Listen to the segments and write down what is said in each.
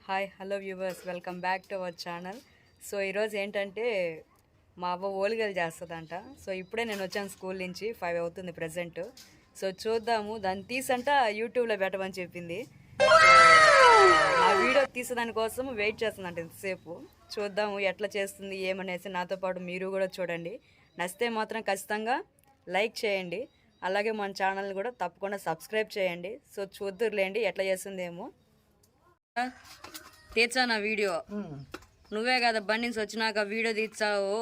Hi hello viewers, welcome back to our channel. So ఈరోజు ఏంటంటే మా అవ్వ ఓలిగలు చేస్తుందంట. సో ఇప్పుడే నేను వచ్చాను స్కూల్ నుంచి, 5 అవుతుంది ప్రజెంట్. సో చూద్దాము, దాన్ని తీసంట యూట్యూబ్లో పెట్టమని చెప్పింది. ఆ వీడియో తీసేదాని కోసం వెయిట్ చేస్తుందంట ఇంతసేపు. చూద్దాము ఎట్లా చేస్తుంది ఏమనేసి. నాతో పాటు మీరు కూడా చూడండి. నచ్చితే మాత్రం ఖచ్చితంగా లైక్ చేయండి. అలాగే మన ఛానల్ని కూడా తప్పకుండా సబ్స్క్రైబ్ చేయండి. సో చూద్దురులేండి ఎట్లా చేస్తుందేమో. తీర్చా నా వీడియో, నువ్వే కదా బండి నుంచి వచ్చినాక వీడియో తీర్చావు,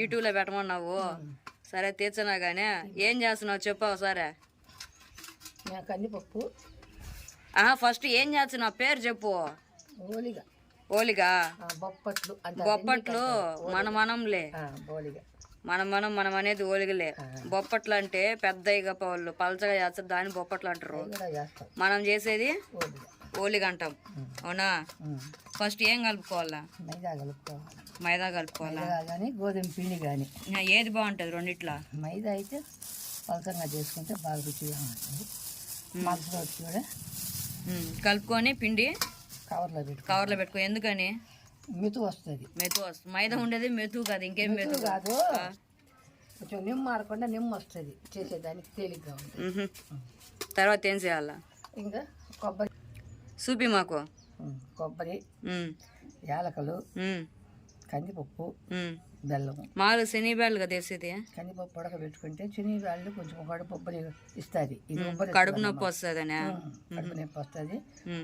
యూట్యూబ్లో పెట్టమన్నావు. సరే తీర్చనా కానీ ఏం చేస్తున్నావు చెప్పావు సరే. కందిపప్పు ఫస్ట్ ఏం చేస్తున్నావు పేరు చెప్పు. ఓలిగా బొప్పట్లు మనమనంలే, మనం అనేది ఓలిగలే. బొప్పట్లు అంటే పెద్దగా వాళ్ళు పలచగా చేస్తారు, దాన్ని బొప్పట్లు అంటారు. మనం చేసేది ఓలిగ అంటాం, అవునా? ఫస్ట్ ఏం కలుపుకోవాలా? మైదా కలుపుకోవాలా కానీ గోధుమ పిండి కానీ ఏది బాగుంటుంది రెండిట్లా? మైదా అయితే పలసంగా చేసుకుంటే బాగా రుచిగా ఉంటుంది. మలసగా కూడా కలుపుకొని పిండి కవర్లో పెట్టుకో. ఎందుకని? మెతు వస్తుంది. మైదా ఉండేది మెతు కాదు, ఇంకేం మెతు కాదు. కొంచెం నిమ్మ ఆడకుండా నిమ్మ వస్తుంది, చేసేదానికి తేలిగ్గా ఉంటుంది. తర్వాత ఏం చేయాలా? ఇంకా కొబ్బరి చూపి మాకు. కొబ్బరి, యాలకలు, కందిపప్పు, బెల్లము. మాలు శనిబ్యాళ్ళు కదా వేసేది. కందిపప్పు ఉడకబెట్టుకుంటే శనిబ్యాళ్ళు కొంచెం కొబ్బరి ఇస్తుంది. ఇది కడుపు నొప్పి వస్తుంది. కడుపు నొప్పి వస్తుంది,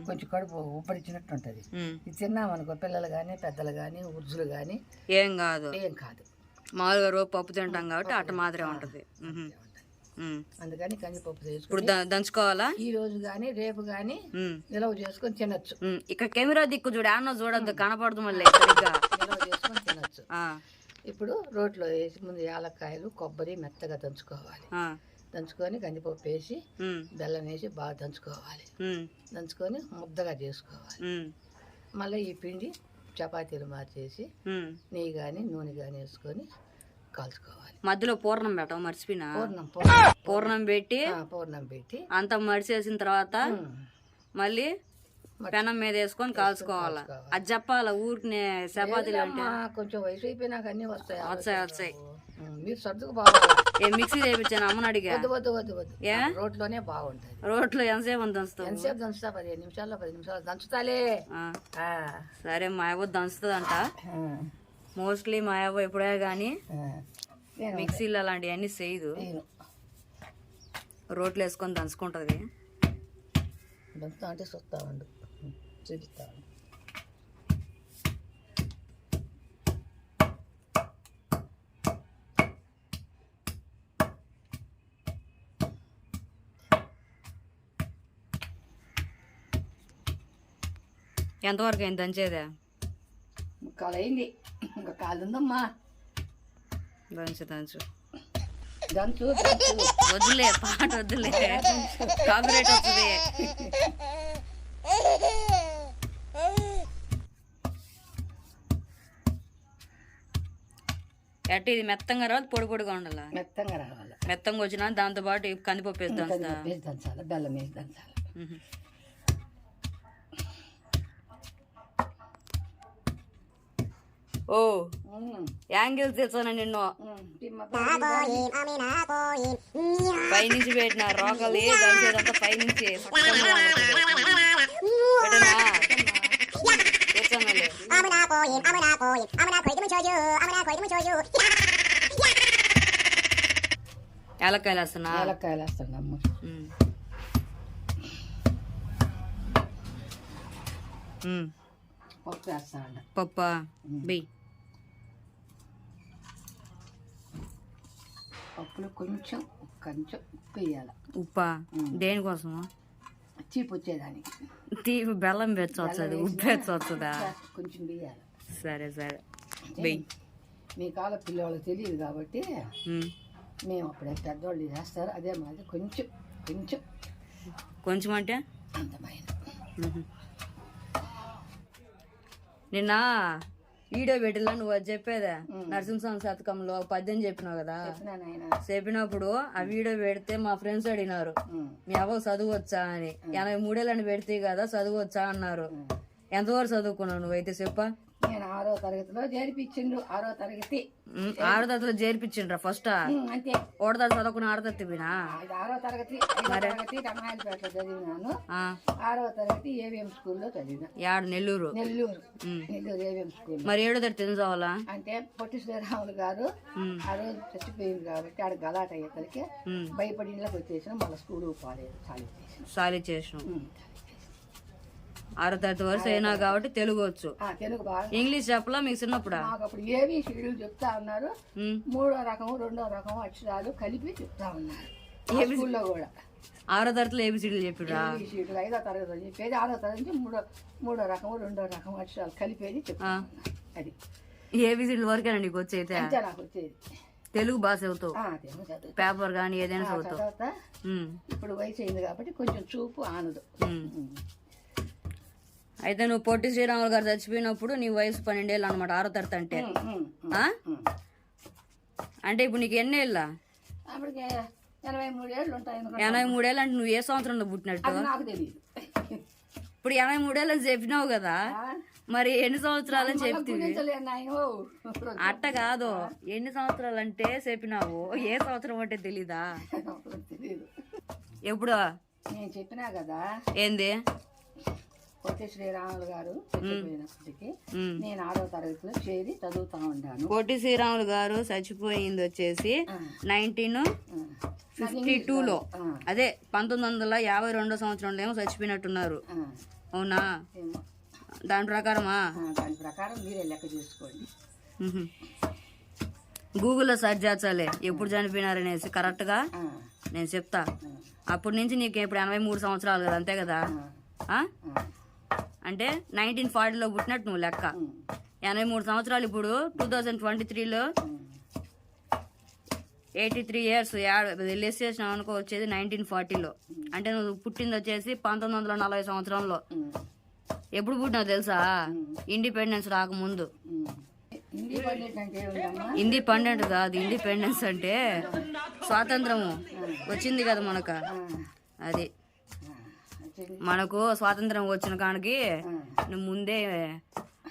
కొంచెం కడుపు ఉబ్బరిచ్చినట్టు ఉంటుంది. ఇది తిన్నామనుకో పిల్లలు కానీ పెద్దలు కానీ ఉర్జులు కానీ ఏం కాదు. మామూలుగా రోజు పప్పు తింటాం కాబట్టి అట్ట మాదిరే ఉంటుంది. అందుకని కందిపప్పు ఇప్పుడు దంచుకోవాలా? ఈ రోజు గానీ రేపు గానీ నిలవ చేసుకొని తినొచ్చు. ఇక్కడ కెమెరా దిక్కు చూడు, అన్న చూడద్దు, కనపడదు మళ్ళీ. నిలవ చేసుకొని తినొచ్చు. ఇప్పుడు రోట్లో వేసి ముందు యాలక్కాయలు కొబ్బరి మెత్తగా దంచుకోవాలి. దంచుకొని కందిపప్పు వేసి బెల్లం వేసి బాగా దంచుకోవాలి. దంచుకొని ముద్దగా చేసుకోవాలి. మళ్ళీ ఈ పిండి చపాతీలు మార్చేసి నెయ్యి కానీ నూనె కానీ వేసుకొని కాల్చుకోవాలి. మధ్యలో పూర్ణం పెట్టవు, మర్చిపోయినా. పూర్ణం పెట్టి అంతా మడిచేసిన తర్వాత మళ్ళీ పెనం మీద వేసుకొని కాల్చుకోవాలి. అది చెప్పాలా ఊరికి చపాతీలు అంటే? కొంచెం వయసు అయిపోయినాక అన్ని వస్తాయి. మీరు సర్దుకు బాగా మిక్సీ చేయించాను అమ్మని అడిగా. రోట్లోనే బాగుంటుంది. రోట్లో ఎంతసేపు దంచుతావు? ఎంతసేపు దంచుతా? 15 నిమిషాల్లో 10 నిమిషాలు దంచుతాలే. సరే, మా అవ్వ దంచుతుందంట. మోస్ట్లీ మా అవ్వ ఎప్పుడే కానీ మిక్సీలో అలాంటివన్నీ చేయదు, రోట్లు వేసుకొని దంచుకుంటుంది. దంచుతా అంటే చూస్తా ఉండు, చూపిస్తా ఉండు. ఎంతవరకు అయింది దంచేదా? ముక్కాలు అయింది, ఇంకా కాలు ఉందమ్మా. దంచు వద్దులే, పాట వద్దులే, కాపీరైట్ వస్తుంది. ఎట్టి ఇది మెత్తంగా రావాలి, పొడి పొడిగా ఉండాలి. మెత్తంగా వచ్చినా దాంతో పాటు కందిపప్పు వేసి దంచాలి, బెల్లం వేసి దంచాలి. ఓ యాంగిల్ తెచ్చాను నిన్ను, పైనుంచి పెట్టిన రోకలి దంచేదంతా పైనుంచి ఏలక్కాయలు వేస్తున్నా. ఏలక్కాయలు వేస్తానమ్మా. పప్పు వేస్తాను. పప్పా బి పప్పులో కొంచెం కొంచెం ఉప్పు వేయాలి. ఉప్పా దేనికోసము? చీపు వచ్చేదానికి. తీపి బెల్లం పెంచవచ్చది, ఉప్పు పెంచవచ్చుదా? కొంచెం వేయాలి. సరే సరే బెయ్యి. మీ కాల పిల్లవాళ్ళకి తెలియదు కాబట్టి మేము అప్పుడే పెద్దవాళ్ళు చేస్తారు, అదే మాది కొంచెం కొంచెం కొంచెం అంటే అంతమైన. నిన్న వీడియో పెట్టిలా నువ్వు అది చెప్పేదా నరసింహస్వామి శతకంలో ఒక పద్యం చెప్పినావు కదా, చెప్పినప్పుడు ఆ వీడియో పెడితే మా ఫ్రెండ్స్ అడిగినారు మీ అవ్వ చదువచ్చా అని. 83 ఏళ్ళని పెడితే కదా చదువచ్చా అన్నారు. ఎంతవరకు చదువుకున్నావు నువ్వైతే చెప్పా? నేను 6వ తరగతిలో చేర్పించిండ్రు. 6వ తరగతి 6వ తరగతిలో చేర్పించిండ్రా ఫస్ట్? అంతే. ఒకటి తరగతి చదువుకున్న 6వ తరగతి వినా? 6వ తరగతి 5వ తరగతి రమాయలపేటలో చదివినాను. 6వ తరగతి ఏవిఎం స్కూల్లో చదివినా. Nellore AVM school. మరి 7వ తరగతి ఎందుకు చదవాలా? అంటే పొట్టి శ్రీరాములు గారు ఆ రోజు చచ్చిపోయింది కాబట్టి ఆడ గలాట అయ్యేసరికి భయపడి ఇళ్ళకి వచ్చేసిన మళ్ళీ స్కూల్ పాలేదు సాలి చేసిన. 6వ తరగతి వరకు అయినా కాబట్టి తెలుగు వచ్చు. తెలుగు బాగా. ఇంగ్లీష్ చెప్పలా మీకు చిన్నప్పుడు? మాకు అప్పుడు ఏవి షీడ్యూల్ చెప్తా ఉన్నారు. 3వ రకము 2వ రకము అక్షరాలు కలిపి చెప్తా ఉన్నారు స్కూల్లో కూడా. 6వ తరగతిలో ఏబిసిడీలు చెప్పిరా? 5వ తరగతి చెప్పేది. 6వ తరగతి నుంచి 3వ రకము 2వ రకము అక్షరాలు కలిపేది చెప్తా ఉన్నారు. అది ఏబిసిడీల వరకేనా నీకు వచ్చేది? నాకు వచ్చేది. తెలుగు బాగా చదువుతావు? పేపర్ కానీ ఏదైనా చదువుతావు? ఇప్పుడు వయసు అయింది కాబట్టి కొంచెం చూపు ఆనదు. అయితే నువ్వు పొట్టి శ్రీరాములు గారు చచ్చిపోయినప్పుడు నీ వయసు 12 ఏళ్ళు అనమాట 6వ తరగతి అంటే. అంటే ఇప్పుడు నీకు ఎన్ని ఏళ్ళ? 83 ఏళ్ళు ఉంటాయి. 83 ఏళ్ళు అంటే నువ్వు ఏ సంవత్సరంలో పుట్టినట్టు? నాకు తెలియదు. ఇప్పుడు 83 ఏళ్ళని చెప్పినావు కదా, మరి ఎన్ని సంవత్సరాలని చెప్తివి? అట్ట కాదు, ఎన్ని సంవత్సరాలు అంటే చెప్పినావు, ఏ సంవత్సరం అంటే తెలీదా? ఎప్పుడు నేను చెప్పినా కదా. ఏంది? పొట్టి శ్రీరాములు గారు చచ్చిపోయినప్పటికీ నేను 6వ తరగతిలో చేరి చదువుతా ఉన్నాను. పొట్టి శ్రీరాములు గారు చచ్చిపోయింది వచ్చేసి 1952లో, అదే 1952 సంవత్సరంలో ఏమో చచ్చిపోయినట్టున్నారు. అవునా? దాని ప్రకారమా? దాని ప్రకారం మీరే లెక్క చూసుకోండి. గూగుల్లో సెర్చ్ చేయాలి ఎప్పుడు చనిపోయినారనేసి కరెక్ట్గా నేను చెప్తా. అప్పటి నుంచి నీకు ఇప్పుడు 83 సంవత్సరాలు కదా, అంతే కదా? అంటే 1940లో పుట్టినట్టు నువ్వు లెక్క. 83 సంవత్సరాలు. ఇప్పుడు 2023లో 83 ఇయర్స్ లెస్ చేసినావు అనుకో, వచ్చేది 1940లో. అంటే నువ్వు పుట్టింది వచ్చేసి 1940 సంవత్సరంలో. ఎప్పుడు పుట్టినావు తెలుసా? ఇండిపెండెన్స్ రాకముందు. ఇండిపెండెంట్ కాదు, ఇండిపెండెన్స్ అంటే స్వాతంత్రము వచ్చింది కదా మనకు. అది మనకు స్వాతంత్రం వచ్చిన కాడికి నువ్వు ముందే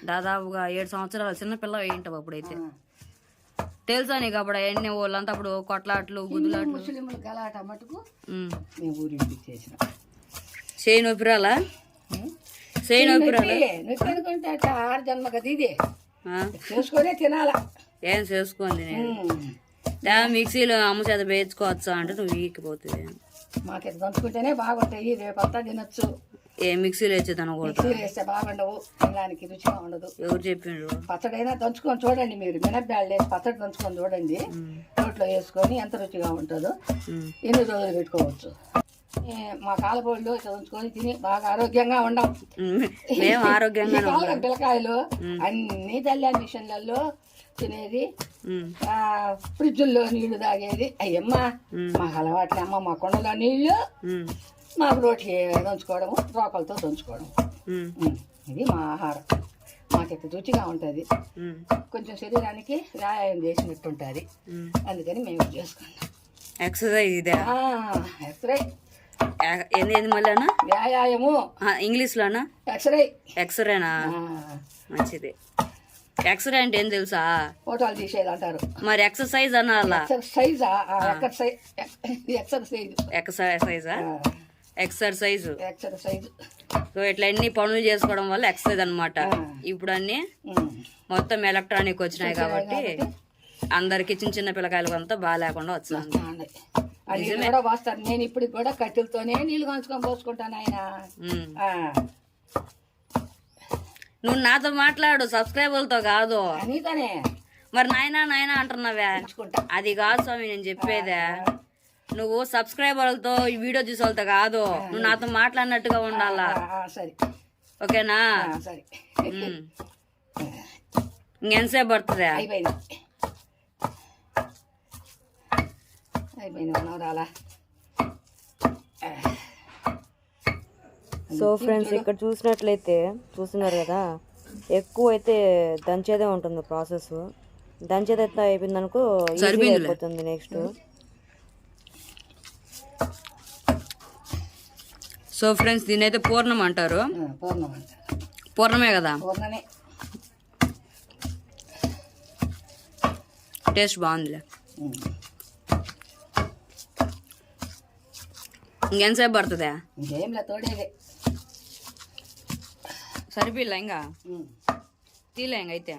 దాదాపుగా 7 సంవత్సరాలు చిన్నపిల్ల ఏంటావు అప్పుడైతే. తెలుసా నీకు అప్పుడు ఎన్ని వాళ్ళంతా అప్పుడు కొట్లాట్లు గుద్దులాట్లు? చేయి నొప్పిరాలా? చేయి నొప్పిరాలా? 6 జన్మ కదా ఇది, చేసుకునే తినాలా. ఏం చేసుకోండి నేను మిక్సీలో అమ్మ చేత వేయించుకోవచ్చా అంటే నువ్వు వీకిపోతుంది. మాకు దంచుకుంటేనే బాగుంటాయి, రేపంతా తినొచ్చు. ఏ మిక్సీలో వేస్తే తినకూడదు? మిక్సీలో వేస్తే బాగుండవు, తినడానికి రుచిగా ఉండదు. ఎవరు చెప్పిండ్రు? పచ్చడైనా దంచుకొని చూడండి మీరు. మినప్పాలు వేసి పచ్చడి దంచుకొని చూడండి, రోట్లో వేసుకొని ఎంత రుచిగా ఉంటుందో. ఎన్ని రోజులు పెట్టుకోవచ్చు. మా కాలపొడిలో దంచుకొని తిని బాగా ఆరోగ్యంగా ఉండం. మేము ఆరోగ్యంగా పిల్లకాయలు అన్ని తల్లి మిషన్లలో తినేది, ఫ్రిడ్జ్లో నీళ్లు తాగేది. అయ్యమ్మా మాకు అలవాట్లే అమ్మ. మా కొండలో నీళ్లు, మాకు రోట్లు దంచుకోవడము, రోకలతో దంచుకోవడం. ఇది మా ఆహారం. మాకైతే రుచిగా ఉంటుంది, కొంచెం శరీరానికి వ్యాయామం చేసినట్టు ఉంటుంది. అందుకని మేము చేసుకున్నాం. ఎక్సర్సైజ్ ఇదే? ఎక్సర్సైజ్ ఏంది మళ్ళీ వ్యాయామము ఇంగ్లీష్లోనా? ఎక్స్రేనా? మంచిది. ఎక్స్రే అంటే ఏం తెలుసా? ఫోటోలు తీసేది అంటారు. మరి ఎక్సర్సైజ్ అనాలా? ఎక్సర్సైజ్. సో ఇట్లా అన్ని పనులు చేసుకోవడం వల్ల ఎక్సర్సైజ్ అన్నమాట. ఇప్పుడు అన్ని మొత్తం ఎలక్ట్రానిక్ వచ్చినాయి కాబట్టి అందరికి చిన్న చిన్న పిల్లకాయలకు అంతా బాగా లేకుండా వచ్చింది. నేను ఇప్పుడు కూడా కట్టెలతోనే నీళ్లు కాంచుకొని పోసుకుంటాను. ఆయన నువ్వు నాతో మాట్లాడు, సబ్స్క్రైబర్లతో కాదు. నీతోనే. మరి నాయనా నాయనా అంటున్నావే, అది కాదు స్వామి నేను చెప్పేదే. నువ్వు సబ్స్క్రైబర్లతో ఈ వీడియో చూసే వాళ్ళతో కాదు, నువ్వు నాతో మాట్లాడినట్టుగా ఉండాలా. ఓకేనా? ఇంకెంతసేపు పడుతుందా? సో ఫ్రెండ్స్, ఇక్కడ చూసినట్లయితే చూస్తున్నారు కదా, ఎక్కువ అయితే దంచేదే ఉంటుంది ప్రాసెస్. దంచేది ఎట్లా అయిపోయింది అనుకో ఈజీగా అయిపోతుంది నెక్స్ట్. సో ఫ్రెండ్స్ దీని అయితే పూర్ణం అంటారు. పూర్ణం అంటారు. పూర్ణమే కదా, పూర్ణమే. టేస్ట్ బాగుందిలే. ఇంకెంతసేపు పడుతుందా? ఇంకేంలే, తోడేదే. సరిపోయిలా ఇంకా తీలే ఇంక అయితే.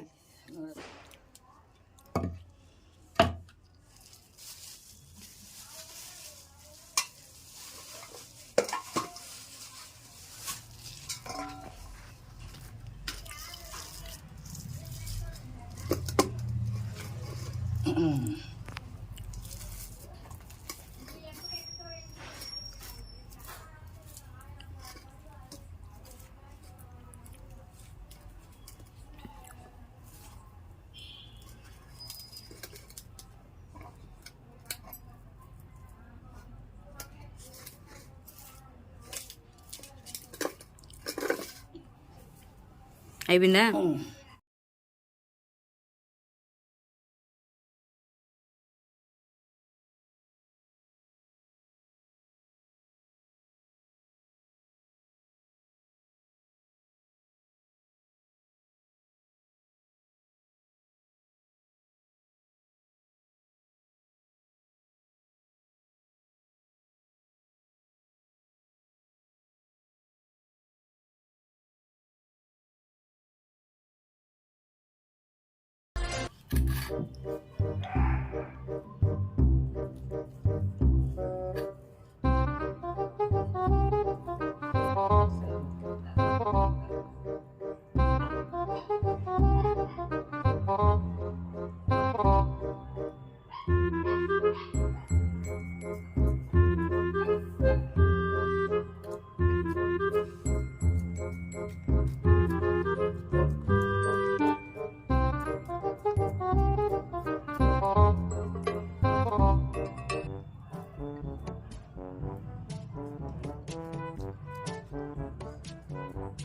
అయిపోయిందా?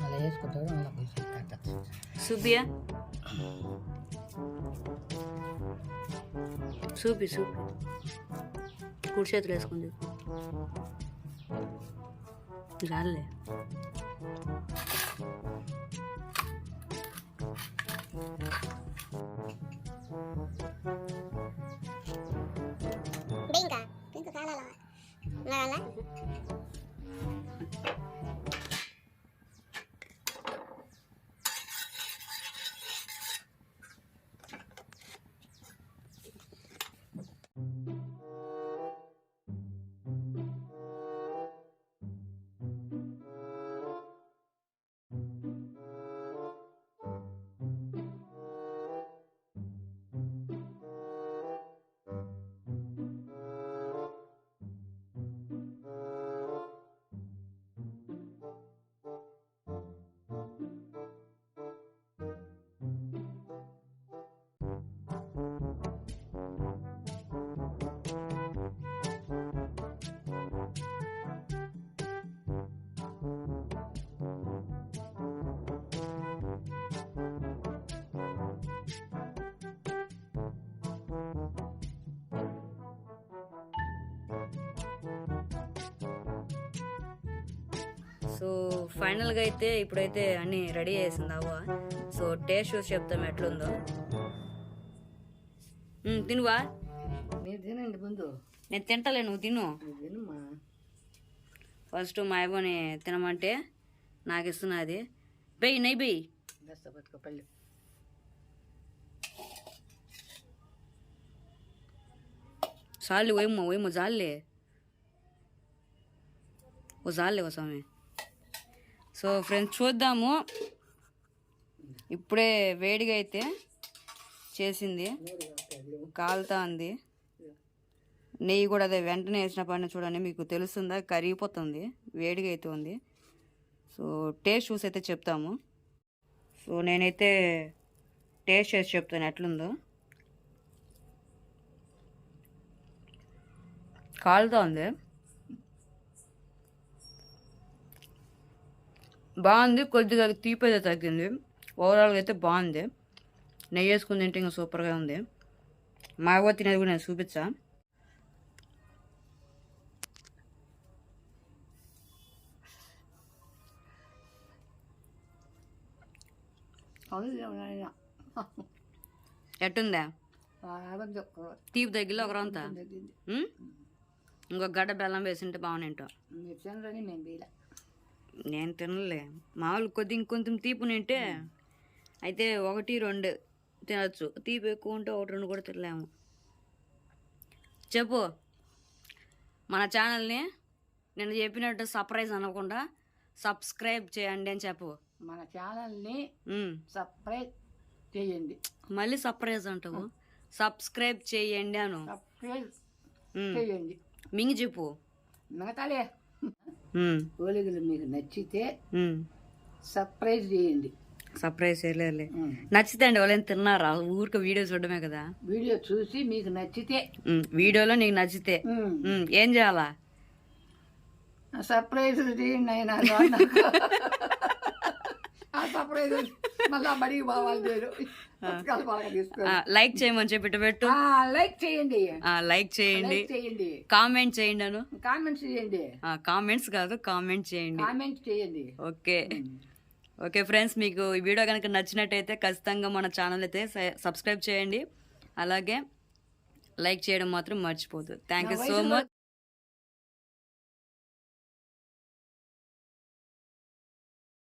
అలా వేసుకుంటాడు, అలా కొంచెం పెట్టచ్చు. సూపియా? సూపి కుడి చేతులు వేసుకుంది చాలే. సో ఫైనల్గా అయితే ఇప్పుడైతే అన్నీ రెడీ చేసింది అవ్వ. సో టేస్ట్ చూసి చెప్తాం ఎట్లుందో. తినువా? మీరు తినండి ముందు. నేను తింటలే, నువ్వు తిను. తినమ్మా. ఫస్ట్ మా అవ్వని తినమంటే నాకు ఇస్తున్నది. బెయ్యి నెయ్యి బెయ్యి. బతుకపల్లి చాలు ఓయమ్మ జాలే ఓ స్వామి. సో ఫ్రెండ్స్ చూద్దాము. ఇప్పుడే వేడిగా అయితే చేసింది, కాలుతా ఉంది. నెయ్యి కూడా అదే వెంటనే వేసిన పని చూడండి, మీకు తెలుస్తుందా, కరిగిపోతుంది, వేడిగా అయితే ఉంది. సో టేస్ట్ చూసి అయితే చెప్తాము. సో నేనైతే టేస్ట్ చేసి చెప్తాను ఎట్లుందో. కాలుతా ఉంది, బాగుంది. కొద్దిగా తీపి అయితే తగ్గింది, ఓవరాల్గా అయితే బాగుంది. నెయ్యి వేసుకుని తింటే ఇంకా సూపర్గా ఉంది. మా అవ్వ తినేది కూడా నేను చూపించా. ఎట్టుందా? తీపి దగ్గరలో ఒకరంతా ఇంకొక గడ్డ బెల్లం వేసింటే బాగుంటాం. నేను తినలే. మామూలు కొద్ది ఇంకొంచెం తీపి నింటే అయితే 1-2 తినచ్చు. తీపి ఎక్కువ ఉంటే 1-2 కూడా తినలేము. చెప్పు, మన ఛానల్ని నేను చెప్పినట్టు సర్ప్రైజ్ అనకుండా సబ్స్క్రైబ్ చేయండి అని చెప్పు. మన ఛానల్ని సబ్స్క్రైబ్ చేయండి. మళ్ళీ సర్ప్రైజ్ అంటావు. సబ్స్క్రైబ్ చేయండి అను. సబ్స్క్రైబ్ చేయండి. మింగి చెప్పు. మిగతాలే ఓలిగలు మీకు నచ్చితే సర్ప్రైజ్ చేయండి. సర్ప్రైజ్ చేయలేదు. నచ్చితే అండి వాళ్ళేం తిన్నారా? ఊరికి వీడియో చూడడమే కదా. వీడియో చూసి మీకు నచ్చితే, వీడియోలో నీకు నచ్చితే ఏం చేయాలా? సర్ప్రైజ్ చేయండి. అయినా సర్ప్రైజ్ మళ్ళా బడికి పోవాలి. లైక్ చేయమని చెప్పి పెట్టు. లైక్ చేయండి. లైక్ చేయండి. కామెంట్ చేయండి అను. కామెంట్స్ చేయండి. కామెంట్స్ కాదు, కామెంట్ చేయండి. కామెంట్ చేయండి. ఓకే ఓకే ఫ్రెండ్స్, మీకు ఈ వీడియో కనుక నచ్చినట్టయితే ఖచ్చితంగా మన ఛానల్ అయితే సబ్స్క్రైబ్ చేయండి. అలాగే లైక్ చేయడం మాత్రం మర్చిపోదు. Thank you so much.